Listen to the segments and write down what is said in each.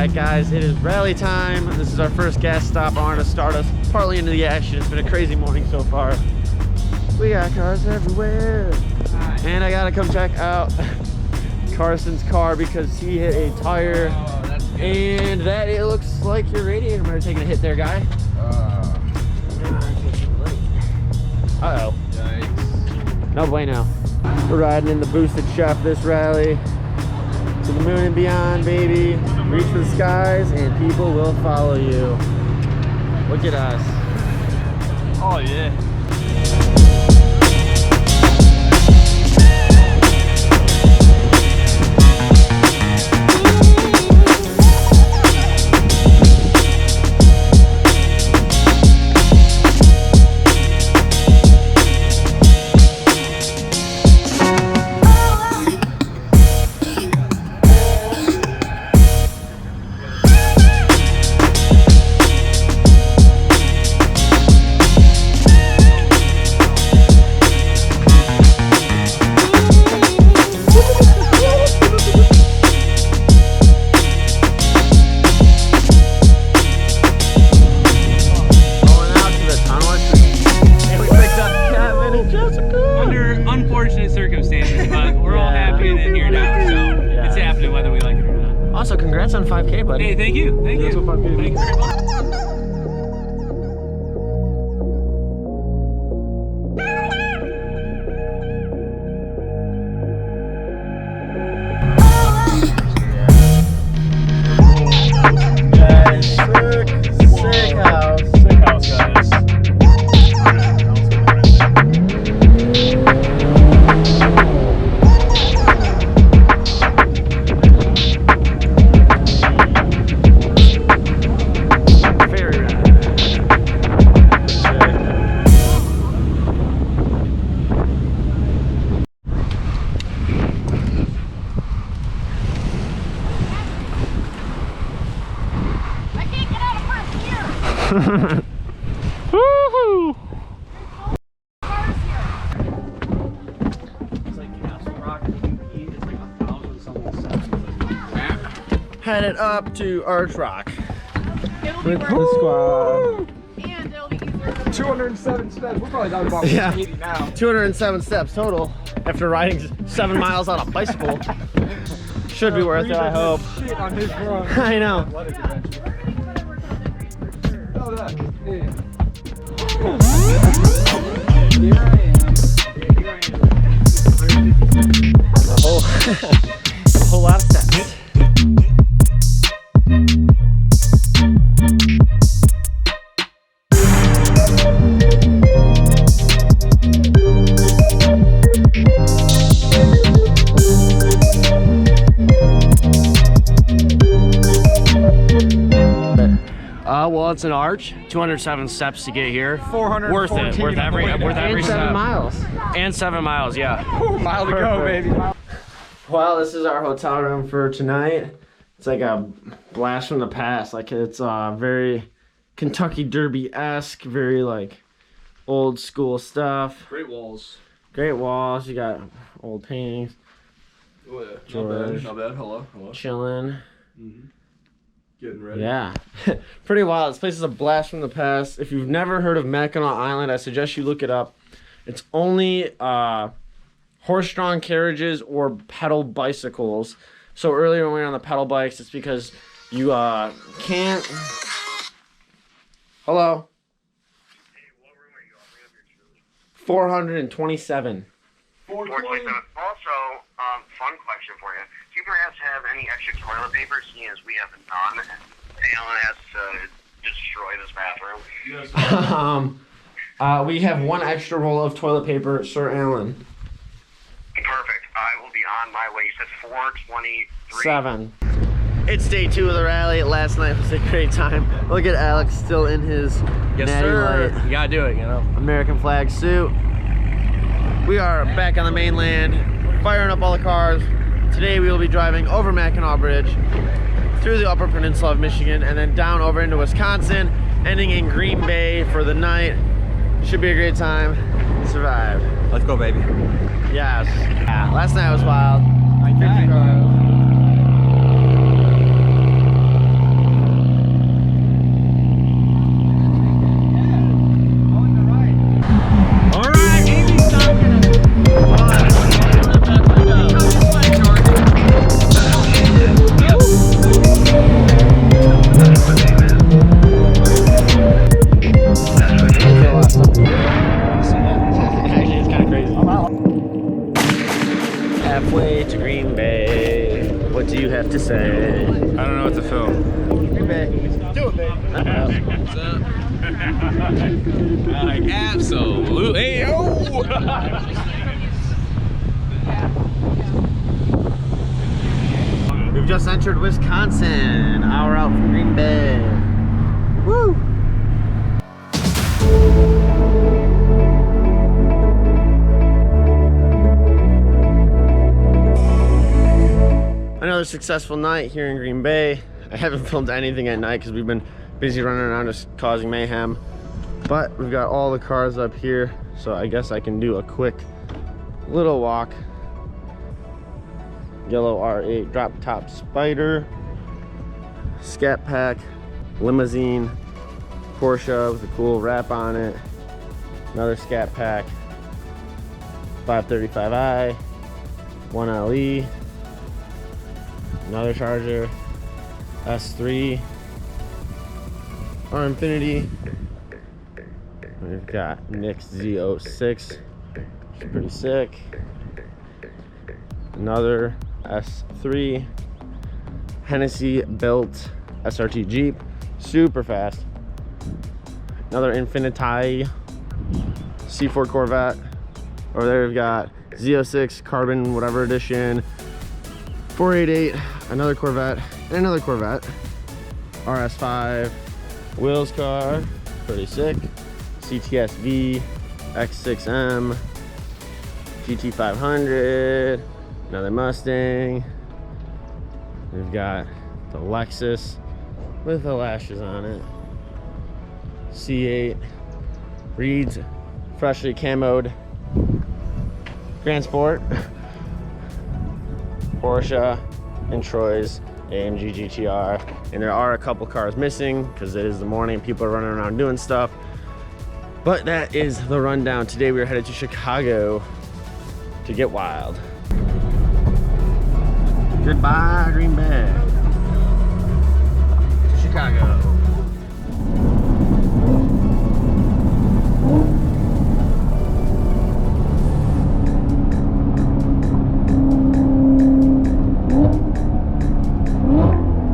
Alright guys, it is rally time. This is our first gas stop. I want to start us partly into the action. It's been a crazy morning so far. We got cars everywhere. And I gotta come check out Carson's car because he hit a tire. And that it looks like your radiator might have taken a hit there, guy. Uh-oh. Yikes. No bueno. We're riding in the boosted chef this rally. To the moon and beyond, baby. Reach for the skies and people will follow you. Look at us. Oh yeah. Also, congrats on 5K, buddy. Hey, thank you. Thank you. Thank you very much. Sick house. Sick house, guys. Woohoo! It's like Castle Rock it's like 1,000 something steps. Headed up to Arch Rock. With the squad. And it'll be easier. 207 steps. We're probably down about 80 now. 207 steps total after riding 7 miles on a bicycle. Should be worth it, I hope. Shit on his run. I know. A whole lot of steps. Well, it's an arch. 207 steps to get here. 400. Worth it. Worth every step. 7 miles. And 7 miles, yeah. Mile to go, baby. Well, this is our hotel room for tonight. It's like a blast from the past. Like it's very Kentucky Derby-esque, very like old school stuff. Great walls. Great walls. You got old paintings. Oh yeah. George. Not bad. Hello. Hello. Chilling. Getting ready. Yeah. Pretty wild. This place is a blast from the past. If you've never heard of Mackinac Island, I suggest you look it up. It's only horse-drawn carriages or pedal bicycles. So earlier when we were on the pedal bikes, it's because you can't... Hello? Hey, what room are you on? Bring up your shoes. 427. 427. Also, fun question for you. Do you perhaps have any extra toilet paper, seeing as we have none, and Alan has to destroy this bathroom? Yes. We have one extra roll of toilet paper, Sir Alan. Perfect. I will be on my way. You said 4:23. 7. It's day 2 of the rally. Last night was a great time. Look at Alex still in his natty light. You gotta do it, you know. American flag suit. We are back on the mainland, firing up all the cars. Today we will be driving over Mackinac Bridge, through the Upper Peninsula of Michigan, and then down over into Wisconsin, ending in Green Bay for the night. Should be a great time. Survive. Let's go, baby. Yes. Yeah, last night was wild. do you have to say? I don't know what to film. Green Bay. Do it, baby. What's up? Like, absolutely. Hey, yo! We've just entered Wisconsin. Hour out from Green Bay. Woo! Another successful night here in Green Bay. I haven't filmed anything at night because we've been busy running around just causing mayhem. But we've got all the cars up here, so I guess I can do a quick little walk. Yellow R8 drop top Spider, Scat Pack, limousine, Porsche with a cool wrap on it, another Scat Pack, 535i, 1LE, another Charger, S3, R Infinity. We've got Nick's Z06, which is pretty sick. Another S3, Hennessy built SRT Jeep, super fast. Another Infiniti C4 Corvette. Over there we've got Z06 Carbon whatever edition, 488, another Corvette, and another Corvette. RS5 wheels car, pretty sick. CTSV, X6M, GT500, another Mustang. We've got the Lexus with the lashes on it. C8, Reed's freshly camoed Grand Sport. Porsche and Troy's AMG GTR. And there are a couple cars missing because it is the morning, people are running around doing stuff. But that is the rundown. Today we are headed to Chicago to get wild. Goodbye, Green Bay. Chicago.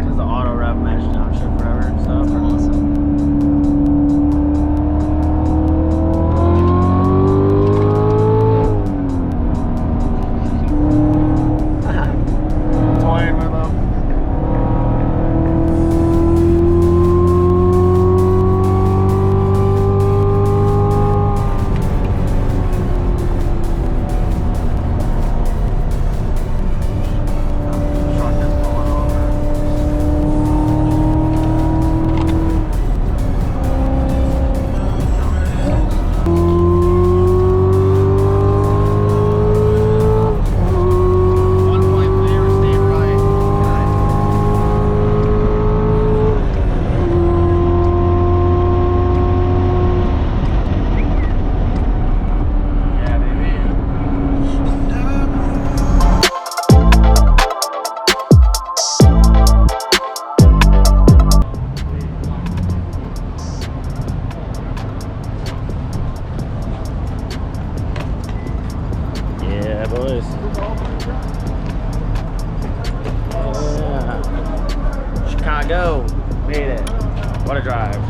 Does the auto rev match downshift forever and stuff? Awesome. Toying with them. Truck is pulling over. Yeah, boys. Yeah. Chicago. Made it. What a drive.